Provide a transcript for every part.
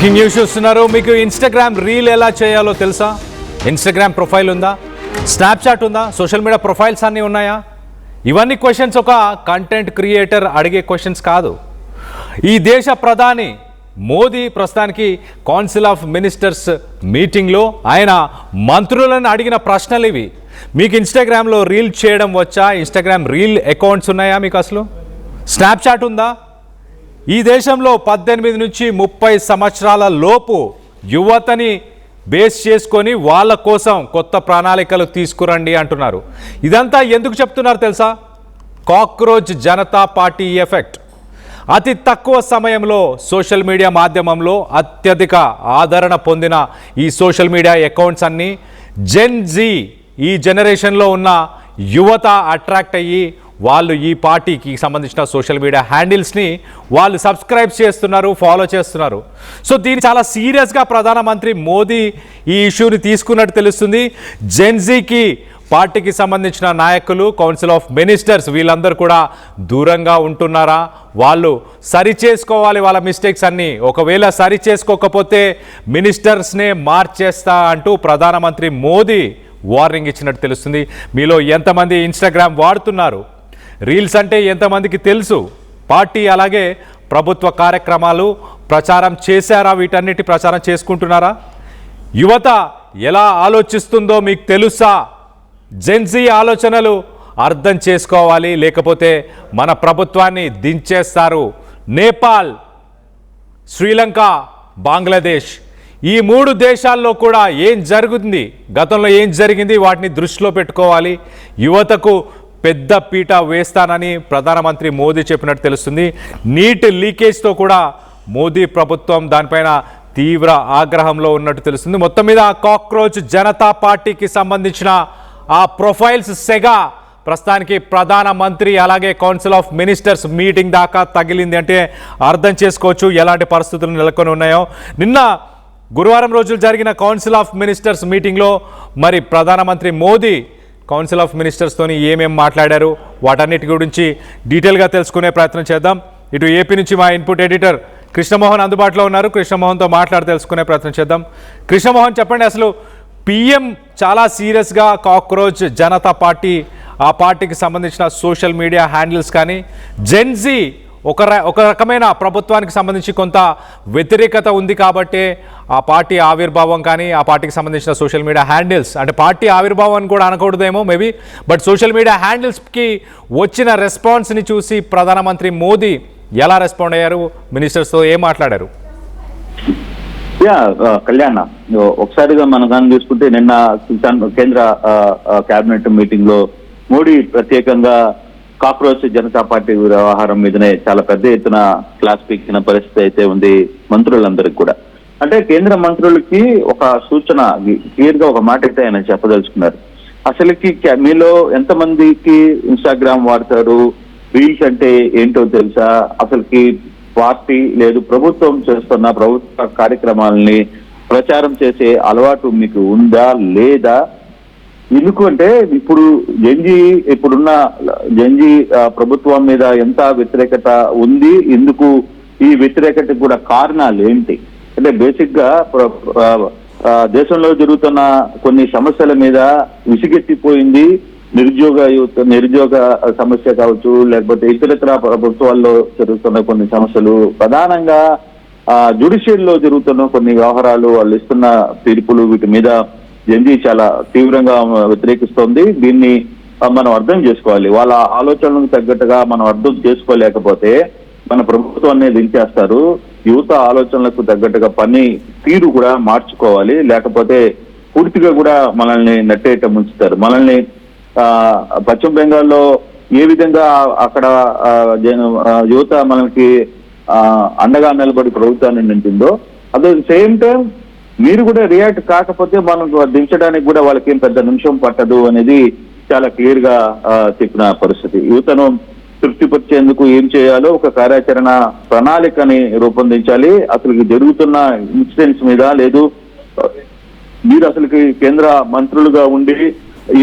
Breaking news చూస్తున్నారు. మీకు Instagram reel ఎలా చేయాలో తెలుసా? ఇన్స్టాగ్రామ్ ప్రొఫైల్ ఉందా? స్నాప్చాట్ ఉందా? సోషల్ మీడియా ప్రొఫైల్స్ అన్నీ ఉన్నాయా? ఇవన్నీ క్వశ్చన్స్ ఒక కంటెంట్ క్రియేటర్ అడిగే క్వశ్చన్స్ కాదు. ఈ దేశ ప్రధాని మోదీ ప్రస్తుతానికి కౌన్సిల్ ఆఫ్ మినిస్టర్స్ మీటింగ్లో ఆయన మంత్రులను అడిగిన ప్రశ్నలు ఇవి. మీకు ఇన్స్టాగ్రామ్లో రీల్ చేయడం వచ్చా? ఇన్స్టాగ్రామ్ రీల్ అకౌంట్స్ ఉన్నాయా మీకు? అసలు స్నాప్చాట్ ఉందా? ఈ దేశంలో 18 నుంచి 30 సంవత్సరాల లోపు యువతని బేస్ చేసుకొని వాళ్ళ కోసం కొత్త ప్రణాళికలు తీసుకురండి అంటున్నారు. ఇదంతా ఎందుకు చెప్తున్నారు తెలుసా? Cockroach Janata party effect. అతి తక్కువ సమయంలో సోషల్ మీడియా మాధ్యమంలో అత్యధిక ఆదరణ పొందిన ఈ సోషల్ మీడియా అకౌంట్స్ అన్నీ జెన్ జీ, ఈ జనరేషన్లో ఉన్న యువత అట్రాక్ట్ అయ్యి వాళ్ళు ఈ పార్టీకి సంబంధించిన సోషల్ మీడియా హ్యాండిల్స్ని వాళ్ళు సబ్స్క్రైబ్ చేస్తున్నారు, ఫాలో చేస్తున్నారు. సో దీన్ని చాలా సీరియస్గా ప్రధానమంత్రి మోదీ ఈ ఇష్యూని తీసుకున్నట్టు తెలుస్తుంది. జెన్జీకి పార్టీకి సంబంధించిన నాయకులు, కౌన్సిల్ ఆఫ్ మినిస్టర్స్ వీళ్ళందరూ కూడా దూరంగా ఉంటున్నారా? వాళ్ళు సరి చేసుకోవాలి వాళ్ళ మిస్టేక్స్ అన్నీ. ఒకవేళ సరి చేసుకోకపోతే మినిస్టర్స్నే మార్చేస్తా అంటూ ప్రధానమంత్రి మోదీ వార్నింగ్ ఇచ్చినట్టు తెలుస్తుంది. మీలో ఎంతమంది ఇన్స్టాగ్రామ్ వాడుతున్నారు? రీల్స్ అంటే ఎంతమందికి తెలుసు? పార్టీ అలాగే ప్రభుత్వ కార్యక్రమాలు ప్రచారం చేశారా? వీటన్నిటి ప్రచారం చేసుకుంటున్నారా? యువత ఎలా ఆలోచిస్తుందో మీకు తెలుసా? జెన్జీ ఆలోచనలు అర్థం చేసుకోవాలి, లేకపోతే మన ప్రభుత్వాన్ని దించేస్తారు. నేపాల్, శ్రీలంక, బంగ్లాదేశ్ ఈ 3 దేశాల్లో కూడా ఏం జరుగుతుంది, గతంలో ఏం జరిగింది వాటిని దృష్టిలో పెట్టుకోవాలి. యువతకు పెద్ద పీట వేస్తానని ప్రధానమంత్రి మోదీ చెప్పినట్టు తెలుస్తుంది. నీట్ లీకేజ్తో కూడా మోదీ ప్రభుత్వం దానిపైన తీవ్ర ఆగ్రహంలో ఉన్నట్టు తెలుస్తుంది. మొత్తం మీద కాక్రోచ్ జనతా పార్టీకి సంబంధించిన ఆ ప్రొఫైల్స్ సెగ ప్రస్తుతానికి ప్రధానమంత్రి అలాగే కౌన్సిల్ ఆఫ్ మినిస్టర్స్ మీటింగ్ దాకా తగిలింది అంటే అర్థం చేసుకోవచ్చు ఎలాంటి పరిస్థితులు నెలకొని ఉన్నాయో. నిన్న గురువారం రోజులు జరిగిన కౌన్సిల్ ఆఫ్ మినిస్టర్స్ మీటింగ్లో మరి ప్రధానమంత్రి మోదీ కౌన్సిల్ ఆఫ్ మినిస్టర్స్తోని ఏమేం మాట్లాడారు వాటన్నిటి గురించి డీటెయిల్గా తెలుసుకునే ప్రయత్నం చేద్దాం. ఇటు ఏపీ నుంచి మా ఇన్పుట్ ఎడిటర్ కృష్ణమోహన్ అందుబాటులో ఉన్నారు. కృష్ణమోహన్తో మాట్లాడి తెలుసుకునే ప్రయత్నం చేద్దాం. కృష్ణమోహన్, చెప్పండి, అసలు పిఎం చాలా సీరియస్గా కాక్రోచ్ జనతా పార్టీ, ఆ పార్టీకి సంబంధించిన సోషల్ మీడియా హ్యాండిల్స్ కానీ జెన్జీ ఒక రకమైన ప్రభుత్వానికి సంబంధించి కొంత వ్యతిరేకత ఉంది కాబట్టి ఆ పార్టీ ఆవిర్భావం కానీ ఆ పార్టీకి సంబంధించిన సోషల్ మీడియా హ్యాండిల్స్, అంటే పార్టీ ఆవిర్భావం అని కూడా అనకూడదేమో మేబీ, బట్ సోషల్ మీడియా హ్యాండిల్స్కి వచ్చిన రెస్పాన్స్ని చూసి ప్రధానమంత్రి మోదీ ఎలా రెస్పాండ్ అయ్యారు? మినిస్టర్స్తో ఏం మాట్లాడారు? కళ్యాణ, ఒకసారిగా మనం దాన్ని చూసుకుంటే నిన్న కేంద్ర కేబినెట్ మీటింగ్ లో మోడీ ప్రత్యేకంగా కాక్రోచ్ జనతా పార్టీ వ్యవహారం మీదనే చాలా పెద్ద ఎత్తున క్లాస్ పీకిన పరిస్థితి అయితే ఉంది మంత్రులందరికీ కూడా. అంటే కేంద్ర మంత్రులకి ఒక సూచన, క్లియర్ గా ఒక మాట అయితే ఆయన చెప్పదలుచుకున్నారు. అసలుకి మీలో ఎంతమందికి ఇన్స్టాగ్రామ్ వాడతారు, రీల్స్ అంటే ఏంటో తెలుసా, అసలుకి పార్టీ లేదు ప్రభుత్వం చేస్తున్న ప్రభుత్వ కార్యక్రమాలని ప్రచారం చేసే అలవాటు మీకు ఉందా లేదా? ఎందుకు అంటే ఇప్పుడున్న జెన్జీ ప్రభుత్వం మీద ఎంత వ్యతిరేకత ఉంది, ఎందుకు ఈ వ్యతిరేకత కూడా కారణాలు ఏంటి అంటే బేసిక్ గా దేశంలో జరుగుతున్న కొన్ని సమస్యల మీద విసిగెత్తిపోయింది. నిరుద్యోగ సమస్య కావచ్చు, లేకపోతే ఇతరత్ర ప్రభుత్వాల్లో జరుగుతున్న కొన్ని సమస్యలు, ప్రధానంగా జ్యుడిషియల్లో జరుగుతున్న కొన్ని వ్యవహారాలు, వాళ్ళు ఇస్తున్న తీర్పులు, వీటి మీద జెన్జీ చాలా తీవ్రంగా వ్యతిరేకిస్తోంది. దీన్ని మనం అర్థం చేసుకోవాలి. వాళ్ళ ఆలోచనలకు తగ్గట్టుగా మనం అర్థం చేసుకోలేకపోతే మన ప్రభుత్వాన్ని దించేస్తారు. యువత ఆలోచనలకు తగ్గట్టుగా పని తీరు కూడా మార్చుకోవాలి, లేకపోతే పూర్తిగా కూడా మనల్ని నట్టేట ముంచుతారు. మనల్ని పశ్చిమ బెంగాల్లో ఏ విధంగా అక్కడ యువత మనకి అండగా నిలబడి ప్రభుత్వాన్ని నింపిందో, అట్ ద సేమ్ టైం మీరు కూడా రియాక్ట్ కాకపోతే మనం దించడానికి కూడా వాళ్ళకి ఏం పెద్ద నిమిషం పట్టదు అనేది చాలా క్లియర్ గా చెప్పిన పరిస్థితి. యువతను తృప్తిపరిచేందుకు ఏం చేయాలో ఒక కార్యాచరణ ప్రణాళికని రూపొందించాలి. అసలు జరుగుతున్న ఇన్సిడెంట్స్ మీద లేదు, మీరు అసలుకి కేంద్ర మంత్రులుగా ఉండి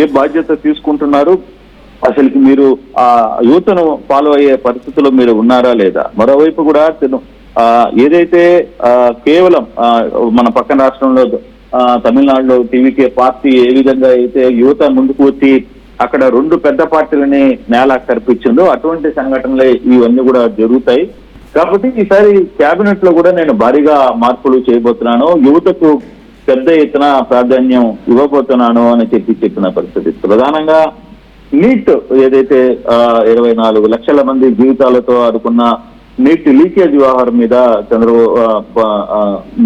ఏ బాధ్యత తీసుకుంటున్నారు, అసలుకి మీరు ఆ యువతను ఫాలో అయ్యే పరిస్థితుల్లో మీరు ఉన్నారా లేదా? మరోవైపు కూడా ఏదైతే కేవలం మన పక్కన రాష్ట్రంలో తమిళనాడులో టీవీకే పార్టీ ఏ విధంగా అయితే యువత ముందుకు వచ్చి అక్కడ 2 పెద్ద పార్టీలని నేల కల్పించిందో అటువంటి సంఘటనలే ఇవన్నీ కూడా జరుగుతాయి. కాబట్టి ఈసారి కేబినెట్ లో కూడా నేను భారీగా మార్పులు చేయబోతున్నాను, యువతకు పెద్ద ఎత్తున ప్రాధాన్యం ఇవ్వబోతున్నాను అని చెప్పిన పరిస్థితి. ప్రధానంగా నీట్ ఏదైతే 24 లక్షల మంది జీవితాలతో ఆడుకున్న నీట్ లీకేజ్ వ్యవహారం మీద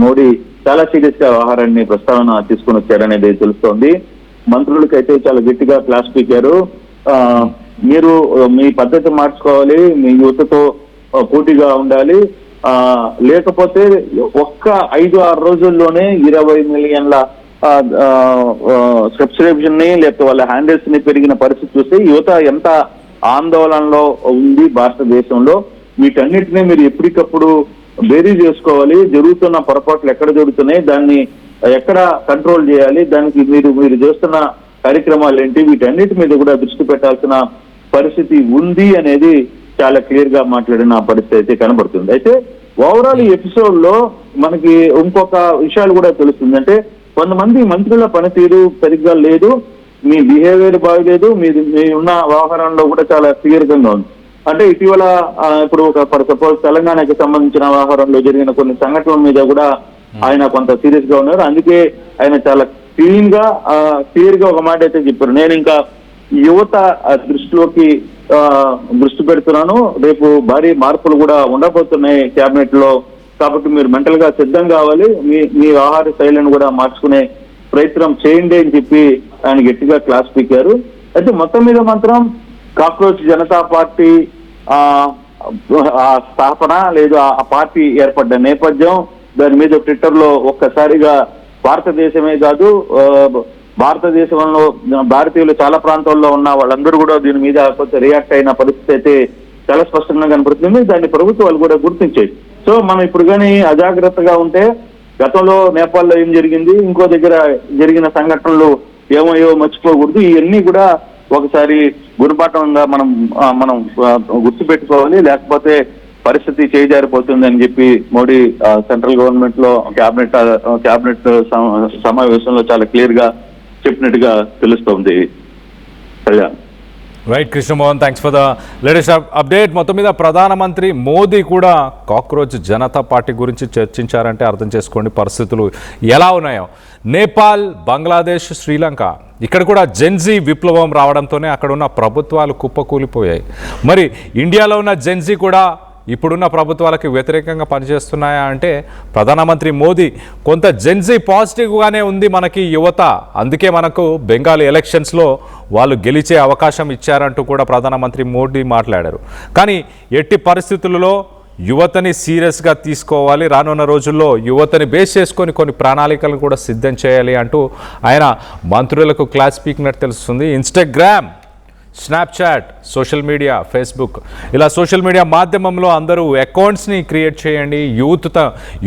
మోడీ చాలా సీరియస్ గా వ్యవహారాన్ని ప్రస్తావన తీసుకుని వచ్చారనేది తెలుస్తోంది. మంత్రులకైతే చాలా గట్టిగా క్లాస్ పీకారు. మీరు మీ పద్ధతి మార్చుకోవాలి, మీ యువతతో పోటీగా ఉండాలి, లేకపోతే ఒక్క 5-6 రోజుల్లోనే 20 మిలియన్ల సబ్స్క్రిప్షన్ ని లేకపోతే వాళ్ళ హ్యాండిల్స్ ని పెరిగిన పరిస్థితి చూస్తే యువత ఎంత ఆందోళనలో ఉంది భారతదేశంలో. వీటన్నిటినీ మీరు ఎప్పటికప్పుడు బేరీ చేసుకోవాలి. జరుగుతున్న పొరపాట్లు ఎక్కడ జరుగుతున్నాయి, దాన్ని ఎక్కడ కంట్రోల్ చేయాలి, దానికి మీరు చేస్తున్న కార్యక్రమాలు ఏంటి, వీటన్నిటి మీద కూడా దృష్టి పెట్టాల్సిన పరిస్థితి ఉంది అనేది చాలా క్లియర్ గా మాట్లాడిన పరిస్థితి అయితే కనబడుతుంది. అయితే ఓవరాల్ ఈ ఎపిసోడ్ లో మనకి ఇంకొక విషయాలు కూడా తెలుస్తుంది. అంటే కొంతమంది మంత్రుల పనితీరు సరిగ్గా లేదు, మీ బిహేవియర్ బాగలేదు, మీ ఉన్న వ్యవహారంలో కూడా చాలా క్లియర్ గా ఉంది. అంటే ఇటీవల ఇప్పుడు ఫర్ సపోజ్ తెలంగాణకి సంబంధించిన వ్యవహారంలో జరిగిన కొన్ని సంఘటనల మీద కూడా ఆయన కొంత సీరియస్ గా ఉన్నారు. అందుకే ఆయన చాలా క్లియర్ గా ఒక మాట అయితే చెప్పారు, నేను ఇంకా యువత దృష్టి పెడుతున్నాను, రేపు భారీ మార్పులు కూడా ఉండబోతున్నాయి కేబినెట్ లో, కాబట్టి మీరు మెంటల్ గా సిద్ధం కావాలి, మీ ఆహార శైలిని కూడా మార్చుకునే ప్రయత్నం చేయండి అని చెప్పి ఆయన గట్టిగా క్లాస్ పీకారు. అయితే మొత్తం మీద మాత్రం కాక్రోచ్ జనతా పార్టీ ఆ స్థాపన లేదు ఆ పార్టీ ఏర్పడ్డ నేపథ్యం, దాని మీద ట్విట్టర్ లో ఒక్కసారిగా భారతదేశమే కాదు భారతదేశంలో భారతీయులు చాలా ప్రాంతాల్లో ఉన్న వాళ్ళందరూ కూడా దీని మీద కొంచెం రియాక్ట్ అయిన పరిస్థితి అయితే చాలా స్పష్టంగా కనపడుతుంది. దాన్ని ప్రభుత్వాలు కూడా గుర్తించాయి. సో మనం ఇప్పుడు కానీ అజాగ్రత్తగా ఉంటే గతంలో నేపాల్లో ఏం జరిగింది, ఇంకో దగ్గర జరిగిన సంఘటనలు ఏమో మర్చిపోకూడదు. ఇవన్నీ కూడా ఒకసారి గుణపాఠంగా మనం గుర్తుపెట్టుకోవాలి, లేకపోతే పరిస్థితి చేజారిపోతుంది అని చెప్పి మోడీ సెంట్రల్ గవర్నమెంట్ లో క్యాబినెట్ సమావేశంలో చాలా క్లియర్ గా చెప్పినట్టుగా తెలుస్తోంది. Kalyan. Right Krishnamohan, thanks for the latest update. మొత్తం మీద ప్రధానమంత్రి మోదీ కూడా కాక్రోచ్ జనతా పార్టీ గురించి చర్చించారంటే అర్థం చేసుకోండి పరిస్థితులు ఎలా ఉన్నాయో. నేపాల్, బంగ్లాదేశ్, శ్రీలంక ఇక్కడ కూడా జెన్జీ విప్లవం రావడంతోనే అక్కడ ఉన్న ప్రభుత్వాలు కుప్పకూలిపోయాయి. మరి ఇండియాలో ఉన్న జెన్జీ కూడా ఇప్పుడున్న ప్రభుత్వాలకు వ్యతిరేకంగా పనిచేస్తున్నాయా అంటే ప్రధానమంత్రి మోదీ కొంత జెన్జీ పాజిటివ్గానే ఉంది మనకి యువత, అందుకే మనకు బెంగాల్ ఎలక్షన్స్లో వాళ్ళు గెలిచే అవకాశం ఇచ్చారంటూ కూడా ప్రధానమంత్రి మోదీ మాట్లాడారు. కానీ ఎట్టి పరిస్థితులలో యువతని సీరియస్గా తీసుకోవాలి, రానున్న రోజుల్లో యువతని బేస్ చేసుకొని కొన్ని ప్రణాళికలను కూడా సిద్ధం చేయాలి అంటూ ఆయన మంత్రులకు క్లాస్ పీకినట్టు తెలుస్తుంది. Instagram, Snapchat, social media, Facebook ఇలా సోషల్ మీడియా మాధ్యమంలో అందరూ అకౌంట్స్ని క్రియేట్ చేయండి,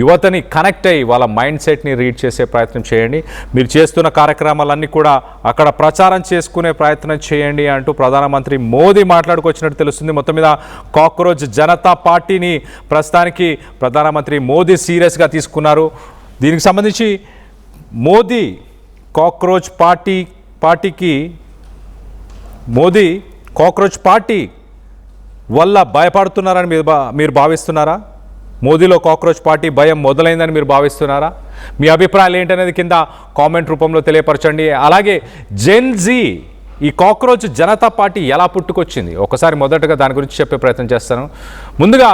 యువతని కనెక్ట్ అయ్యి వాళ్ళ మైండ్ సెట్ని రీడ్ చేసే ప్రయత్నం చేయండి, మీరు చేస్తున్న కార్యక్రమాలన్నీ కూడా అక్కడ ప్రచారం చేసుకునే ప్రయత్నం చేయండి అంటూ ప్రధానమంత్రి మోదీ మాట్లాడుకొచ్చినట్టు తెలుస్తుంది. మొత్తం మీద కాక్రోచ్ జనతా పార్టీని ప్రస్తుతానికి ప్రధానమంత్రి మోదీ సీరియస్గా తీసుకున్నారు. దీనికి సంబంధించి మోదీ కాక్రోచ్ పార్టీ వల్ల భయపడుతున్నారని మీరు భావిస్తున్నారా? మోదీలో కాక్రోచ్ పార్టీ భయం మొదలైందని మీరు భావిస్తున్నారా? మీ అభిప్రాయాలు ఏంటనేది కింద కామెంట్ రూపంలో తెలియపరచండి. అలాగే జెన్జీ, ఈ కాక్రోచ్ జనతా పార్టీ ఎలా పుట్టుకొచ్చింది ఒకసారి మొదటగా దాని గురించి చెప్పే ప్రయత్నం చేస్తాను. ముందుగా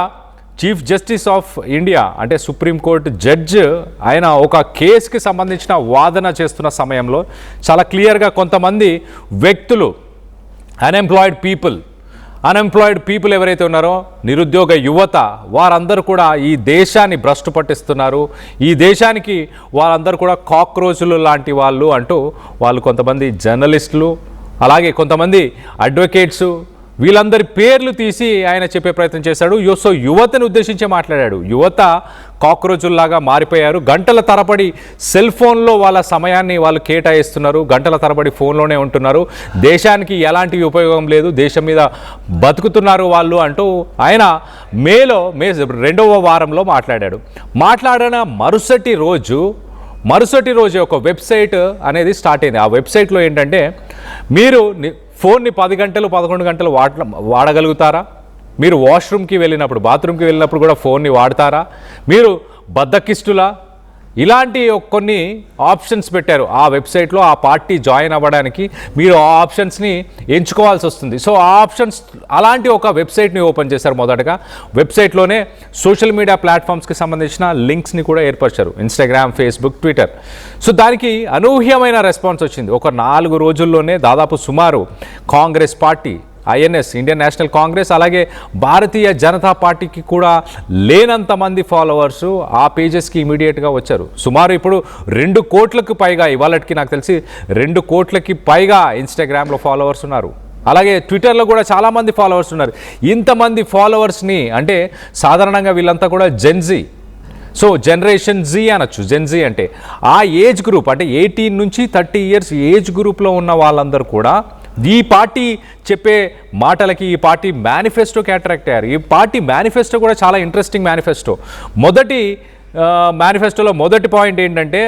చీఫ్ జస్టిస్ ఆఫ్ ఇండియా అంటే సుప్రీంకోర్టు జడ్జ్ ఆయన ఒక కేసుకి సంబంధించిన వాదన చేస్తున్న సమయంలో చాలా క్లియర్గా కొంతమంది వ్యక్తులు అన్ఎంప్లాయిడ్ పీపుల్ ఎవరైతే ఉన్నారో నిరుద్యోగ యువత వారందరూ కూడా ఈ దేశాన్ని భ్రష్టు పట్టిస్తున్నారు, ఈ దేశానికి వారందరూ కూడా కాక్రోచులు లాంటి వాళ్ళు అంటూ వాళ్ళు కొంతమంది జర్నలిస్టులు అలాగే కొంతమంది అడ్వకేట్స్ వీళ్ళందరి పేర్లు తీసి ఆయన చెప్పే ప్రయత్నం చేశాడు. సో యువతను ఉద్దేశించి మాట్లాడాడు. యువత కాక్రోచుల్లాగా మారిపోయారు. గంటల తరబడి సెల్ ఫోన్లో వాళ్ళ సమయాన్ని వాళ్ళు కేటాయిస్తున్నారు. గంటల తరబడి ఫోన్లోనే ఉంటున్నారు. దేశానికి ఎలాంటి ఉపయోగం లేదు, దేశం మీద బతుకుతున్నారు వాళ్ళు అంటూ ఆయన మే 2వ వారంలో మాట్లాడాడు. మాట్లాడిన మరుసటి రోజు ఒక వెబ్సైట్ అనేది స్టార్ట్ అయింది. ఆ వెబ్సైట్లో ఏంటంటే, మీరు ఫోన్ని 10 గంటలు 11 గంటలు వాడగలుగుతారా? మీరు వాష్రూమ్కి వెళ్ళినప్పుడు, బాత్రూమ్కి వెళ్ళినప్పుడు కూడా ఫోన్ని వాడతారా? మీరు బద్దకిష్టులా? ఇలాంటి కొన్ని ఆప్షన్స్ పెట్టారు ఆ వెబ్సైట్లో. ఆ పార్టీ జాయిన్ అవ్వడానికి మీరు ఆ ఆప్షన్స్ని ఎంచుకోవాల్సి వస్తుంది. సో ఆ ఆప్షన్స్ అలాంటి ఒక వెబ్సైట్ని ఓపెన్ చేశారు. మొదటగా వెబ్సైట్లోనే సోషల్ మీడియా ప్లాట్ఫామ్స్కి సంబంధించిన లింక్స్ని కూడా ఏర్పరిచారు. Instagram, Facebook, Twitter. సో దానికి అనూహ్యమైన రెస్పాన్స్ వచ్చింది. ఒక 4 రోజుల్లోనే దాదాపు సుమారు Congress party, INS, Indian National Congress, అలాగే భారతీయ జనతా పార్టీకి కూడా లేనంత మంది ఫాలోవర్సు ఆ పేజెస్కి ఇమీడియట్గా వచ్చారు. సుమారు ఇప్పుడు 2 కోట్లకు పైగా, ఇవాళకి నాకు తెలిసి 2 కోట్లకి పైగా ఇన్స్టాగ్రామ్లో ఫాలోవర్స్ ఉన్నారు. అలాగే ట్విట్టర్లో కూడా చాలామంది ఫాలోవర్స్ ఉన్నారు. ఇంతమంది ఫాలోవర్స్ని, అంటే సాధారణంగా వీళ్ళంతా కూడా జెన్జీ, సో జనరేషన్ జీ అనొచ్చు. జెన్జీ అంటే ఆ ఏజ్ గ్రూప్, అంటే 18 నుంచి 30 ఇయర్స్ ఏజ్ గ్రూప్లో ఉన్న వాళ్ళందరూ కూడా ఈ పార్టీ చెప్పే మాటలకి, ఈ పార్టీ మేనిఫెస్టోకి అట్రాక్ట్ అయ్యారు. ఈ పార్టీ మేనిఫెస్టో కూడా చాలా ఇంట్రెస్టింగ్ మేనిఫెస్టో. మేనిఫెస్టోలో మొదటి పాయింట్ ఏంటంటే,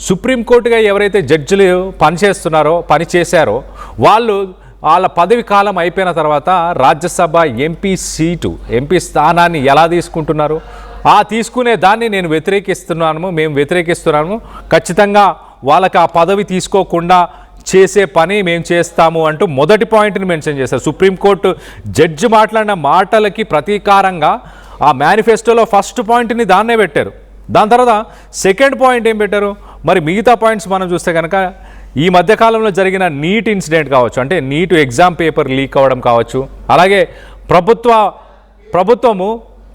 సుప్రీంకోర్టుగా ఎవరైతే జడ్జిలు పనిచేశారో వాళ్ళ పదవి కాలం అయిపోయిన తర్వాత రాజ్యసభ ఎంపీ స్థానాన్ని ఎలా తీసుకుంటున్నారు, ఆ తీసుకునే దాన్ని మేము వ్యతిరేకిస్తున్నాము. ఖచ్చితంగా వాళ్ళకి ఆ పదవి తీసుకోకుండా చేసే పని మేము చేస్తాము అంటూ మొదటి పాయింట్ని మెన్షన్ చేశారు. సుప్రీంకోర్టు జడ్జి మాట్లాడిన మాటలకి ప్రతీకారంగా ఆ మేనిఫెస్టోలో ఫస్ట్ పాయింట్ని దాన్నే పెట్టారు. దాని తర్వాత సెకండ్ పాయింట్ ఏం పెట్టారు? మరి మిగతా పాయింట్స్ మనం చూస్తే కనుక, ఈ మధ్యకాలంలో జరిగిన నీట్ ఇన్సిడెంట్ కావచ్చు, అంటే నీట్ ఎగ్జామ్ పేపర్ లీక్ అవ్వడం కావచ్చు, అలాగే ప్రభుత్వము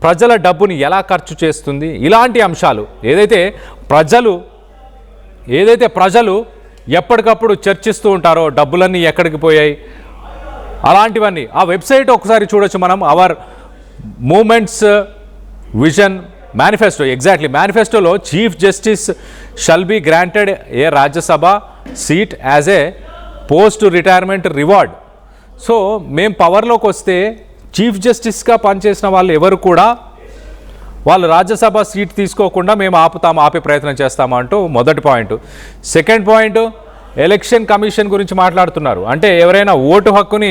ప్రజల డబ్బుని ఎలా ఖర్చు చేస్తుంది, ఇలాంటి అంశాలు ఏదైతే ప్రజలు ఎప్పటికప్పుడు చర్చిస్తూ ఉంటారో, డబ్బులన్నీ ఎక్కడికి పోయాయి, అలాంటివన్నీ ఆ వెబ్సైట్ ఒకసారి చూడొచ్చు మనం. Our moments vision manifesto, exactly మేనిఫెస్టోలో chief justice shall be granted a Rajya Sabha seat as a post retirement reward. So మేము పవర్లోకి వస్తే చీఫ్ జస్టిస్గా పనిచేసిన వాళ్ళు ఎవరు కూడా వాళ్ళు రాజ్యసభ సీట్ తీసుకోకుండా మేము ఆపే ప్రయత్నం చేస్తాము అంటూ మొదటి point. Second point, election commission గురించి మాట్లాడుతున్నారు. అంటే ఎవరైనా ఓటు హక్కుని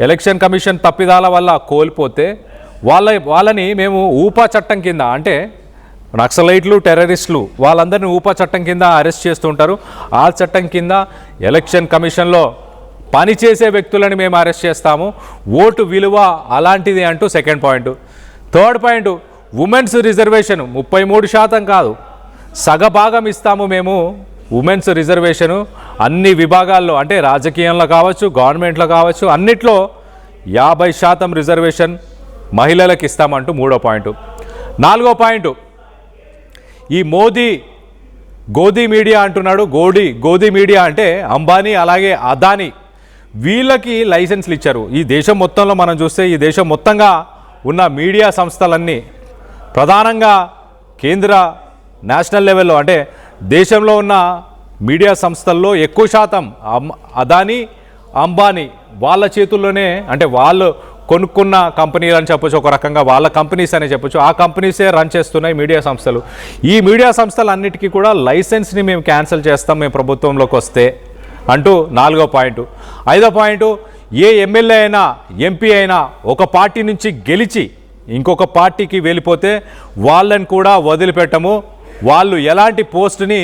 ఎలక్షన్ కమిషన్ తప్పిదాల వల్ల కోల్పోతే వాళ్ళని మేము ఊపా చట్టం కింద, అంటే నక్సలైట్లు, టెర్రరిస్టులు, వాళ్ళందరినీ ఊపా చట్టం కింద అరెస్ట్ చేస్తుంటారు. ఆ చట్టం కింద ఎలక్షన్ కమిషన్లో పనిచేసే వ్యక్తులని మేము అరెస్ట్ చేస్తాము. ఓటు విలువ అలాంటిది అంటూ second point. Third point, women's reservation 33% కాదు, సగభాగం ఇస్తాము మేము ఉమెన్స్ రిజర్వేషను అన్ని విభాగాల్లో, అంటే రాజకీయంలో కావచ్చు, గవర్నమెంట్లో కావచ్చు, అన్నిట్లో 50% రిజర్వేషన్ మహిళలకు ఇస్తామంటూ మూడో పాయింట్. నాలుగో పాయింట్, ఈ గోధీ మీడియా అంటున్నాడు. గోధీ మీడియా అంటే అంబానీ అలాగే అదానీ, వీళ్ళకి లైసెన్స్లు ఇచ్చారు. ఈ దేశం మొత్తంలో మనం చూస్తే, ఈ దేశం మొత్తంగా ఉన్న మీడియా సంస్థలన్నీ ప్రధానంగా కేంద్ర నేషనల్ లెవెల్లో, అంటే దేశంలో ఉన్న మీడియా సంస్థల్లో ఎక్కువ శాతం అదానీ, అంబానీ వాళ్ళ చేతుల్లోనే, అంటే వాళ్ళు కొనుక్కున్న కంపెనీలు అని చెప్పొచ్చు, ఒక రకంగా వాళ్ళ కంపెనీస్ అనే చెప్పొచ్చు. ఆ కంపెనీసే రన్ చేస్తున్నాయి మీడియా సంస్థలు. ఈ మీడియా సంస్థలన్నిటికీ కూడా లైసెన్స్ని మేము క్యాన్సిల్ చేస్తాం మేము ప్రభుత్వంలోకి వస్తే అంటూ నాలుగో పాయింట్. ఐదో పాయింట్, ఏ ఎమ్మెల్యే అయినా ఎంపీ అయినా ఒక పార్టీ నుంచి గెలిచి ఇంకొక పార్టీకి వెళ్ళిపోతే వాళ్ళని కూడా వదిలిపెట్టము. వాళ్ళు ఎలాంటి పోస్ట్ని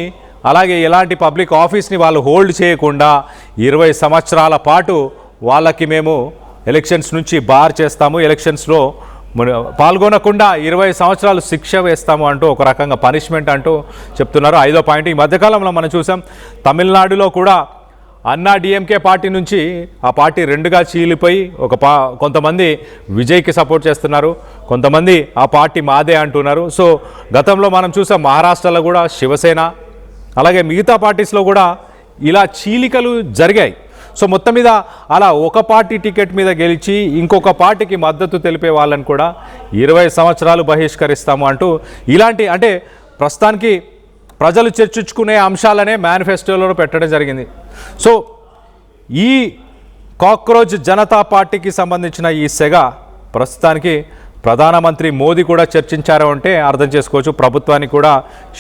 అలాగే ఎలాంటి పబ్లిక్ ఆఫీస్ని వాళ్ళు హోల్డ్ చేయకుండా 20 సంవత్సరాల పాటు వాళ్ళకి మేము ఎలక్షన్స్ నుంచి బార్ చేస్తాము, ఎలక్షన్స్లో పాల్గొనకుండా 20 సంవత్సరాలు శిక్ష వేస్తాము అంటూ ఒక రకంగా పనిష్మెంట్ అంటూ చెప్తున్నారు. ఐదో పాయింట్, ఈ మధ్యకాలంలో మనం చూసాం తమిళనాడులో కూడా అన్నా డిఎంకే పార్టీ నుంచి ఆ పార్టీ రెండుగా చీలిపోయి కొంతమంది విజయ్కి సపోర్ట్ చేస్తున్నారు, కొంతమంది ఆ పార్టీ మాదే అంటున్నారు. సో గతంలో మనం చూసాం మహారాష్ట్రలో కూడా శివసేన అలాగే మిగతా పార్టీస్లో కూడా ఇలా చీలికలు జరిగాయి. సో మొత్తం మీద అలా ఒక పార్టీ టికెట్ మీద గెలిచి ఇంకొక పార్టీకి మద్దతు తెలిపే వాళ్ళని కూడా 20 సంవత్సరాలు బహిష్కరిస్తాము అంటూ ఇలాంటి అంటే ప్రస్తుతానికి ప్రజలు చర్చించుకునే అంశాలనే మేనిఫెస్టోలో పెట్టడం జరిగింది. సో ఈ కాక్రోచ్ జనతా పార్టీకి సంబంధించిన ఈ సెగ ప్రస్తుతానికి ప్రధానమంత్రి మోదీ కూడా చర్చించారు అంటే అర్థం చేసుకోవచ్చు, ప్రభుత్వాన్ని కూడా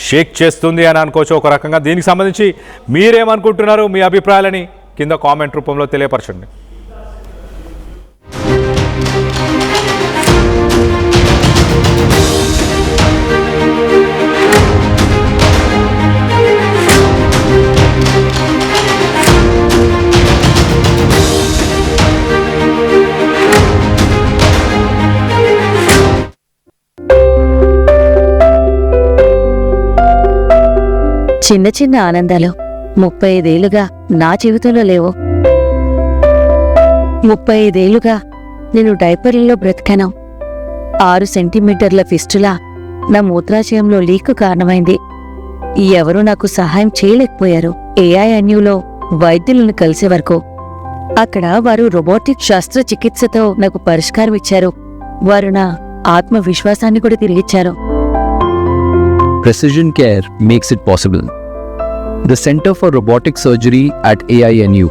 షేక్ చేస్తుంది అని అనుకోవచ్చు ఒక రకంగా. దీనికి సంబంధించి మీరేమనుకుంటున్నారు, మీ అభిప్రాయాలని కింద కామెంట్ రూపంలో తెలియపరచండి. చిన్న చిన్న ఆనందాలు 35 ఏళ్లుగా నా జీవితంలో లేవు. 35 ఏళ్లుగా నేను డైపర్లలో బ్రతికాను. 6 సెంటీమీటర్ల ఫిస్టులా నా మూత్రాశయంలో లీకు కారణమైంది. ఎవరూ నాకు సహాయం చేయలేకపోయారు. ఏఐఎన్యూలో వైద్యులను కలిసే వరకు అక్కడ వారు రోబోటిక్ శస్త్రచికిత్సతో నాకు పరిష్కారం ఇచ్చారు. వారు నా ఆత్మవిశ్వాసాన్ని కూడా తిరిగిచ్చారు. Precision care makes it possible. The Center for Robotic Surgery at AINU